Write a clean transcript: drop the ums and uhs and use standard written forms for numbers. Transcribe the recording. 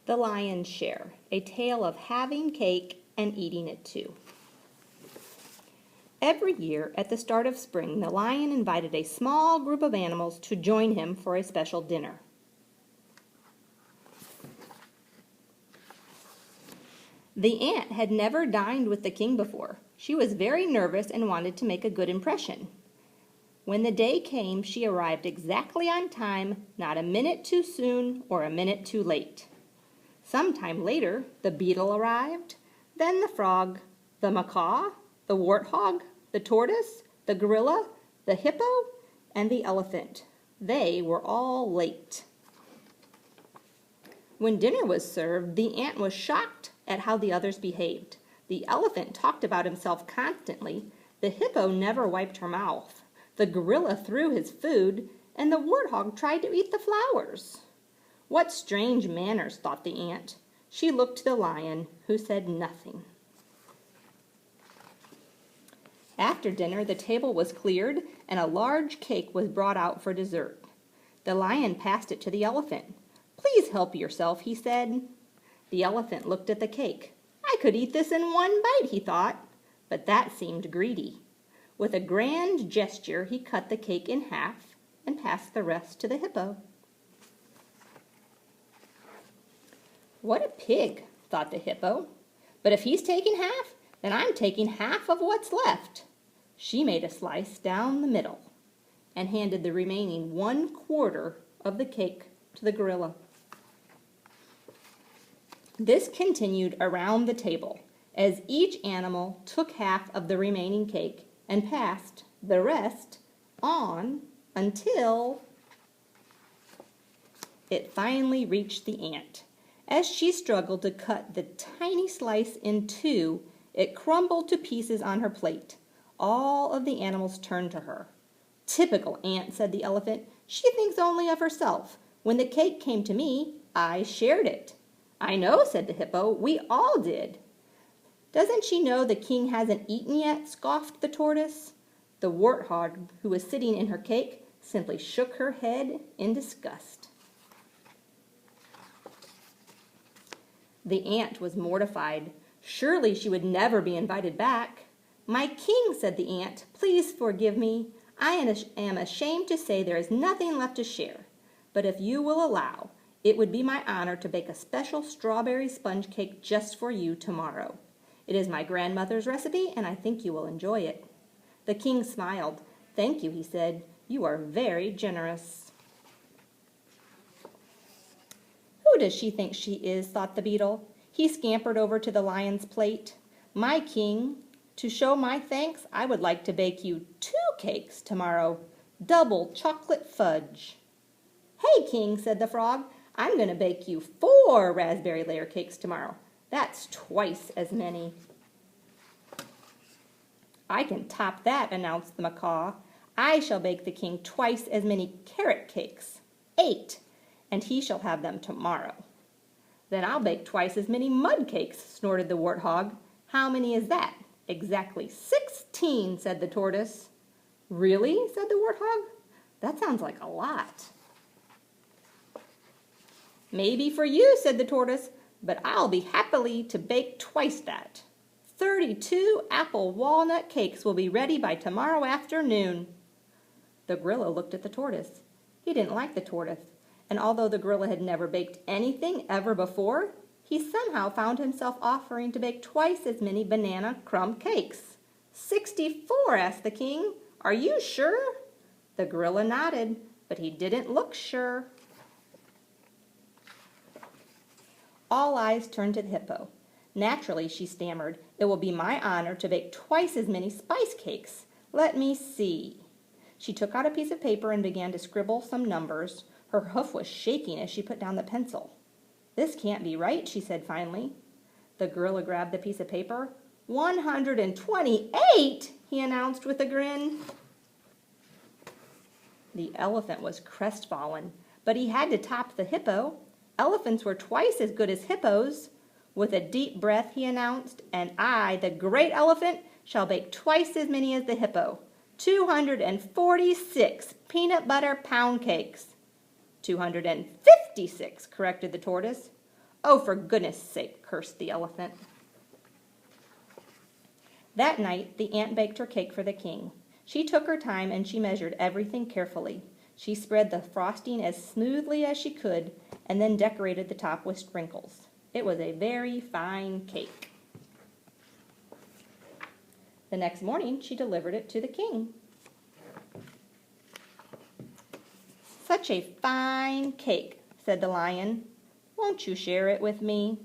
The Lion's Share, a tale of having cake and eating it too. Every year at the start of spring, the lion invited a small group of animals to join him for a special dinner. The ant had never dined with the king before. She was very nervous and wanted to make a good impression. When the day came, she arrived exactly on time, not a minute too soon or a minute too late. Sometime later, the beetle arrived, then the frog, the macaw, the warthog, the tortoise, the gorilla, the hippo, and the elephant. They were all late. When dinner was served, the ant was shocked at how the others behaved. The elephant talked about himself constantly, the hippo never wiped her mouth, the gorilla threw his food, and the warthog tried to eat the flowers. What strange manners, thought the ant. She looked to the lion, who said nothing. After dinner, the table was cleared, and a large cake was brought out for dessert. The lion passed it to the elephant. "Please help yourself," he said. The elephant looked at the cake. "I could eat this in one bite," he thought, but that seemed greedy. With a grand gesture, he cut the cake in half and passed the rest to the hippo. "What a pig," thought the hippo. "But if he's taking half, then I'm taking half of what's left." She made a slice down the middle and handed the remaining 1/4 of the cake to the gorilla. This continued around the table as each animal took half of the remaining cake and passed the rest on until it finally reached the ant. As she struggled to cut the tiny slice in two, it crumbled to pieces on her plate. All of the animals turned to her. "Typical ant," said the elephant. "She thinks only of herself. When the cake came to me, I shared it." "I know," said the hippo. "We all did." "Doesn't she know the king hasn't eaten yet?" scoffed the tortoise. The warthog, who was sitting in her cake, simply shook her head in disgust. The ant was mortified. Surely she would never be invited back. "My king," said the ant, "please forgive me. I am ashamed to say there is nothing left to share. But if you will allow, it would be my honor to bake a special strawberry sponge cake just for you tomorrow. It is my grandmother's recipe, and I think you will enjoy it." The king smiled. "Thank you," he said. "You are very generous." "Who does she think she is?" thought the beetle. He scampered over to the lion's plate. "My king, to show my thanks, I would like to bake you 2 cakes tomorrow, double chocolate fudge." "Hey, king," said the frog, "I'm going to bake you 4 raspberry layer cakes tomorrow. That's twice as many." "I can top that," announced the macaw. "I shall bake the king twice as many carrot cakes, 8, and he shall have them tomorrow." "Then I'll bake twice as many mud cakes," snorted the warthog. "How many is that?" "Exactly 16, said the tortoise. "Really?" said the warthog. "That sounds like a lot." "Maybe for you," said the tortoise, "but I'll be happily to bake twice that. 32 apple walnut cakes will be ready by tomorrow afternoon." The gorilla looked at the tortoise. He didn't like the tortoise, and although the gorilla had never baked anything ever before, he somehow found himself offering to bake twice as many banana crumb cakes. 64, asked the king. "Are you sure?" The gorilla nodded, but he didn't look sure. All eyes turned to the hippo. "Naturally," she stammered, "it will be my honor to bake twice as many spice cakes. Let me see." She took out a piece of paper and began to scribble some numbers. Her hoof was shaking as she put down the pencil. "This can't be right," she said finally. The gorilla grabbed the piece of paper. 128, he announced with a grin. The elephant was crestfallen, but he had to top the hippo. Elephants were twice as good as hippos. With a deep breath, he announced, "And I, the great elephant, shall bake twice as many as the hippo. 246 peanut butter pound cakes." 256, corrected the tortoise. "Oh, for goodness sake," cursed the elephant. That night, the ant baked her cake for the king. She took her time and she measured everything carefully. She spread the frosting as smoothly as she could and then decorated the top with sprinkles. It was a very fine cake. The next morning, she delivered it to the king. "Such a fine cake," said the lion. "Won't you share it with me?